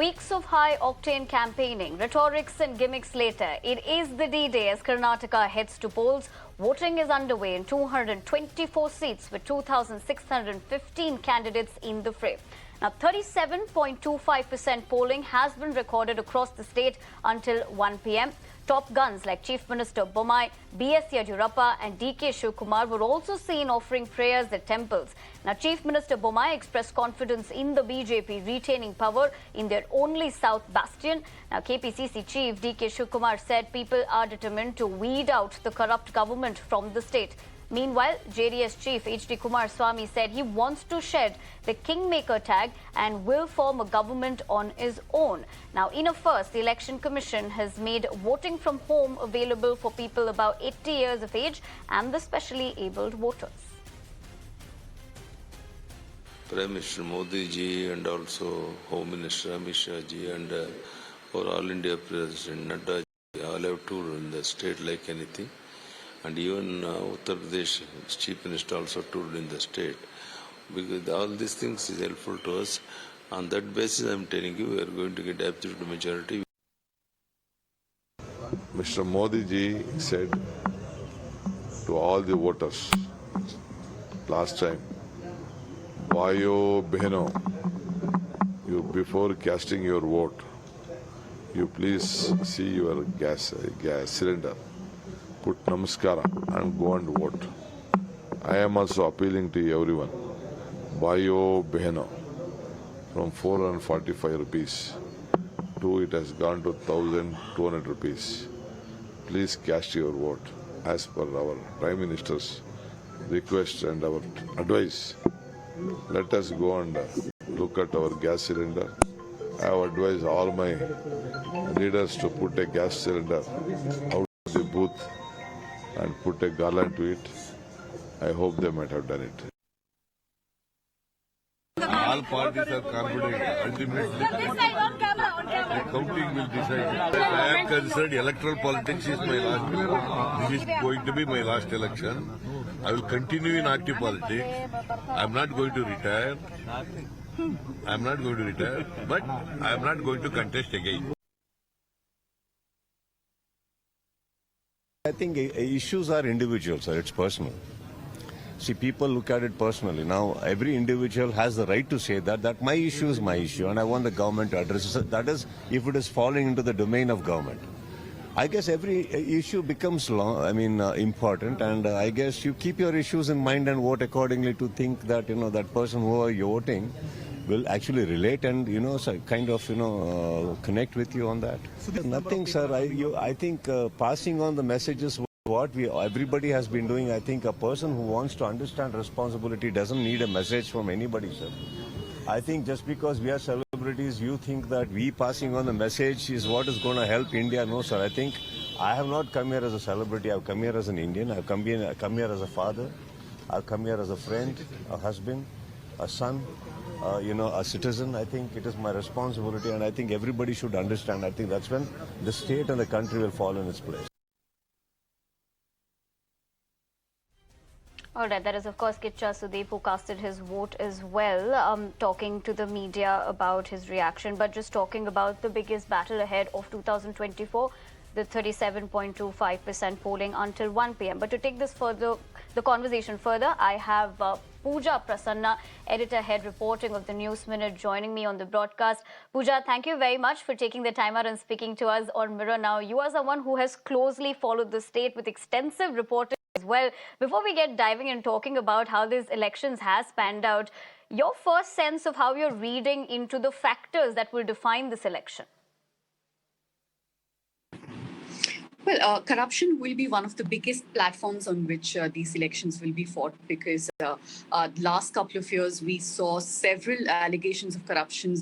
Weeks of high-octane campaigning, rhetorics and gimmicks later, it is the D-Day as Karnataka heads to polls. Voting is underway in 224 seats with 2,615 candidates in the fray. Now, 37.25% polling has been recorded across the state until 1 p.m. Top guns like Chief Minister Bommai, Yediyurappa and Shivakumar were also seen offering prayers at temples. Now, Chief Minister Bommai expressed confidence in the BJP retaining power in their only South Bastein. Now, KPCC Chief Shivakumar said people are determined to weed out the corrupt government from the state. Meanwhile, JDS Chief H.D. Kumaraswamy said he wants to shed the Kingmaker tag and will form a government on his own. Now, in a first, the Election Commission has made voting from home available for people about 80 years of age and the specially abled voters. Prime Minister Modi ji and also Home Minister Amit Shah ji and for All India President Nadda ji all have toured in the state like anything. And even Uttar Pradesh Chief Minister also toured in the state. Because all these things is helpful to us. On that basis, I am telling you, we are going to get absolute majority. Mr. Modi ji said to all the voters last time, Vayo Behno, you before casting your vote, you please see your gas cylinder. Put namaskara and go and vote. I am also appealing to everyone. Bayo Behno from 445 rupees to it has gone to 1,200 rupees. Please cast your vote as per our Prime Minister's request and our advice. Let us go and look at our gas cylinder. I have advised all my leaders to put a gas cylinder out of the booth and put a garland to it. I hope they might have done it. All parties are confident. Ultimately, the counting will decide. I am concerned electoral politics is my last. This is going to be my last election. I will continue in active politics. I am not going to retire. But I am not going to contest again. I think issues are individual, sir. It's personal. See, people look at it personally. Now, every individual has the right to say that my issue is my issue and I want the government to address it. That is, if it is falling into the domain of government. I guess every issue becomes important, and I guess you keep your issues in mind and vote accordingly to think that, that person who you're voting will actually relate and, connect with you on that. Nothing, sir. I think passing on the messages, what everybody has been doing. I think a person who wants to understand responsibility doesn't need a message from anybody, sir. I think just because we are celebrities, you think that we passing on the message is what is going to help India. No, sir. I think I have not come here as a celebrity. I've come here as an Indian. I've come here as a father. I've come here as a friend, a husband, a son. A citizen. I think it is my responsibility, and I think everybody should understand. I think that's when the state and the country will fall in its place. All right, that is, of course, Kitcha Sudeep, who casted his vote as well, talking to the media about his reaction. But just talking about the biggest battle ahead of 2024, the 37.25% polling until 1 p.m. But to take this further, the conversation further, I have Pooja Prasanna, editor-head reporting of the News Minute, joining me on the broadcast. Pooja, thank you very much for taking the time out and speaking to us on Mirror Now. You are someone who has closely followed the state with extensive reporting as well. Before we get diving and talking about how these elections has panned out, your first sense of how you're reading into the factors that will define this election? Well, corruption will be one of the biggest platforms on which these elections will be fought, because last couple of years we saw several allegations of corruption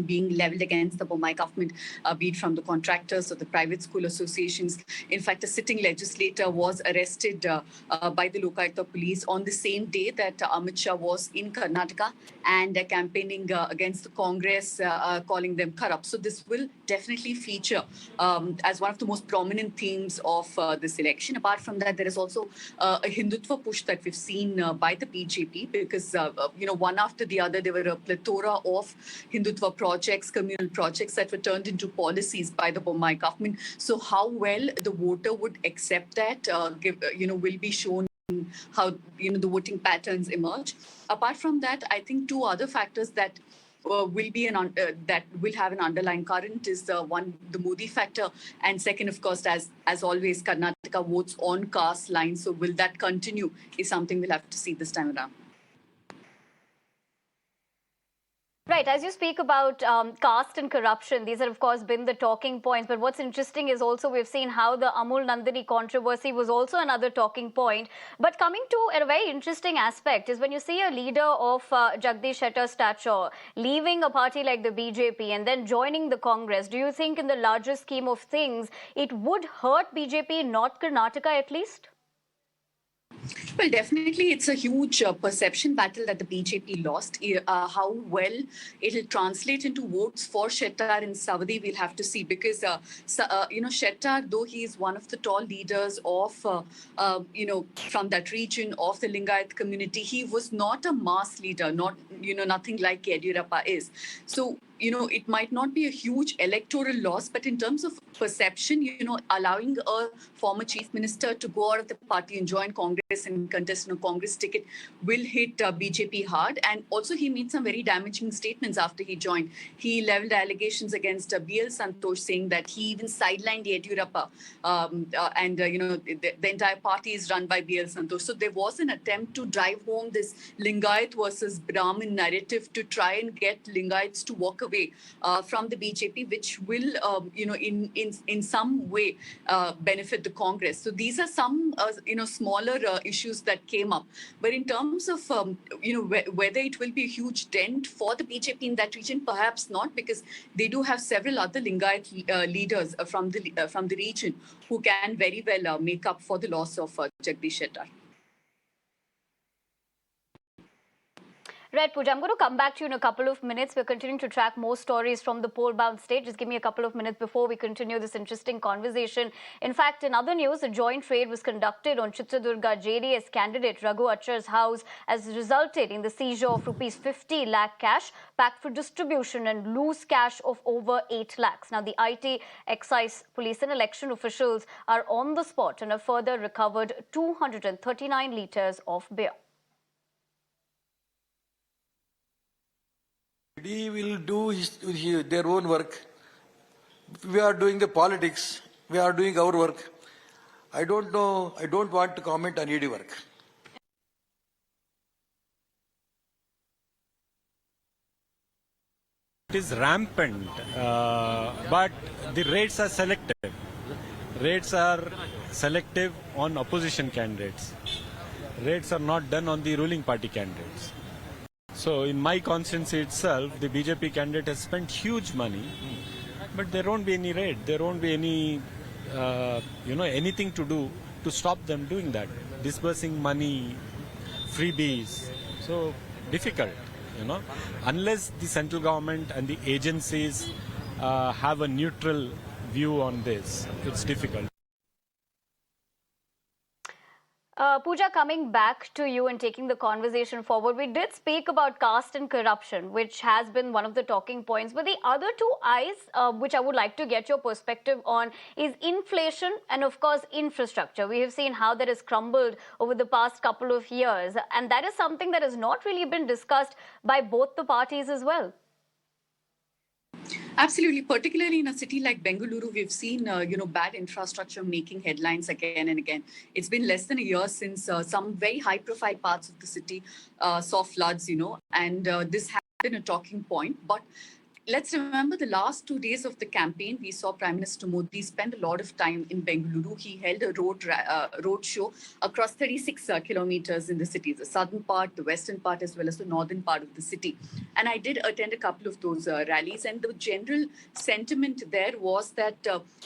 being leveled against the Bommai government, be it from the contractors or the private school associations. In fact, a sitting legislator was arrested by the Lokayukta police on the same day that Amit Shah was in Karnataka and campaigning against the Congress, calling them corrupt. So this will definitely feature as one of the most prominent themes of this election. Apart from that, there is also a Hindutva push that we've seen by the BJP because, one after the other, there were a plethora of Hindutva projects, communal projects that were turned into policies by the Bommai government. So how well the voter would accept that will be shown how the voting patterns emerge. Apart from that, I think two other factors that that will have an underlying current is one, the Modi factor, and second, of course, as always, Karnataka votes on caste lines. So will that continue is something we'll have to see this time around. Right, as you speak about caste and corruption, these have of course been the talking points. But what's interesting is also we've seen how the Amul Nandini controversy was also another talking point. But coming to a very interesting aspect is when you see a leader of Jagdish Shettar's stature leaving a party like the BJP and then joining the Congress, do you think in the larger scheme of things it would hurt BJP, not Karnataka at least? Well, definitely, it's a huge perception battle that the BJP lost. How well it'll translate into votes for Shettar in Saudi, we'll have to see. Because, Shettar, though he is one of the tall leaders of, from that region of the Lingayat community, he was not a mass leader, nothing like Yediyurappa is. So, it might not be a huge electoral loss, but in terms of perception, allowing a former chief minister to go out of the party and join Congress and contest on a Congress ticket will hit BJP hard. And also he made some very damaging statements after he joined. He leveled allegations against BL Santosh, saying that he even sidelined Yediyurappa the entire party is run by BL Santosh. So there was an attempt to drive home this Lingayat versus Brahmin narrative to try and get Lingayats to walk away from the BJP, which will, in some way benefit the Congress. So these are some, smaller issues that came up. But in terms of, whether it will be a huge dent for the BJP in that region, perhaps not, because they do have several other Lingayat leaders from the region who can very well make up for the loss of Jagdish Shettar. Right, Pooja, I'm going to come back to you in a couple of minutes. We're continuing to track more stories from the poll-bound state. Just give me a couple of minutes before we continue this interesting conversation. In fact, in other news, a joint raid was conducted on Chitradurga JDS candidate Raghu Achar's house, as resulted in the seizure of rupees 50 lakh cash, packed for distribution, and loose cash of over 8 lakhs. Now, the IT, excise, police and election officials are on the spot and have further recovered 239 litres of beer. He will do their own work. We are doing the politics. We are doing our work. I don't know. I don't want to comment on ED work. It is rampant, but the rates are selective. Rates are selective on opposition candidates. Rates are not done on the ruling party candidates. So in my constituency itself, the BJP candidate has spent huge money, but there won't be any raid. There won't be any, anything to do to stop them doing that. Disbursing money, freebies, so difficult, Unless the central government and the agencies have a neutral view on this, it's difficult. Pooja, coming back to you and taking the conversation forward, we did speak about caste and corruption, which has been one of the talking points. But the other two eyes, which I would like to get your perspective on, is inflation and, of course, infrastructure. We have seen how that has crumbled over the past couple of years. And that is something that has not really been discussed by both the parties as well. Absolutely. Particularly in a city like Bengaluru, we've seen, bad infrastructure making headlines again and again. It's been less than a year since some very high-profile parts of the city saw floods, and this has been a talking point. But let's remember the last 2 days of the campaign, we saw Prime Minister Modi spend a lot of time in Bengaluru. He held a road show across 36 kilometers in the city, the southern part, the western part, as well as the northern part of the city. And I did attend a couple of those rallies. And the general sentiment there was that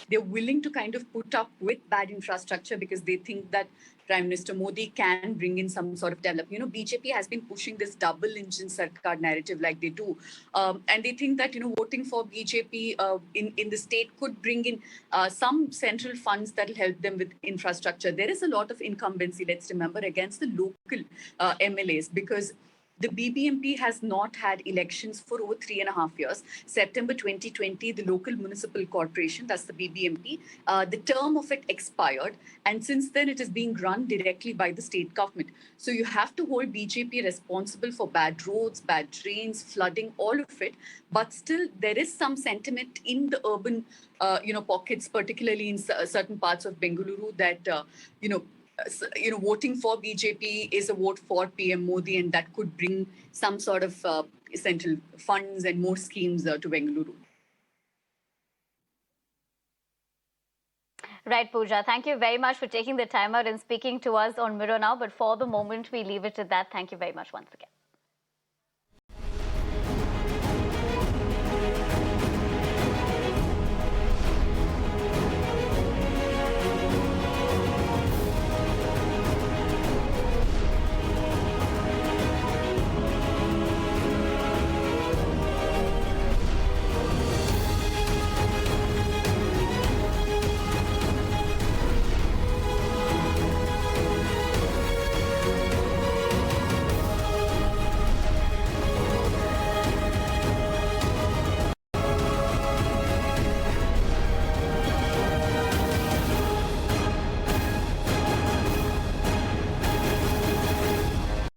they're willing to kind of put up with bad infrastructure because they think that Prime Minister Modi can bring in some sort of development. BJP has been pushing this double-engine Sarkar narrative like they do. And they think that, voting for BJP in the state could bring in some central funds that will help them with infrastructure. There is a lot of incumbency, let's remember, against the local MLAs because the BBMP has not had elections for over 3.5 years. September 2020, the local municipal corporation, that's the BBMP, the term of it expired. And since then, it is being run directly by the state government. So you have to hold BJP responsible for bad roads, bad drains, flooding, all of it. But still, there is some sentiment in the urban, pockets, particularly in certain parts of Bengaluru that, voting for BJP is a vote for PM Modi, and that could bring some sort of central funds and more schemes to Bengaluru. Right, Pooja. Thank you very much for taking the time out and speaking to us on Mirror Now. But for the moment, we leave it at that. Thank you very much once again.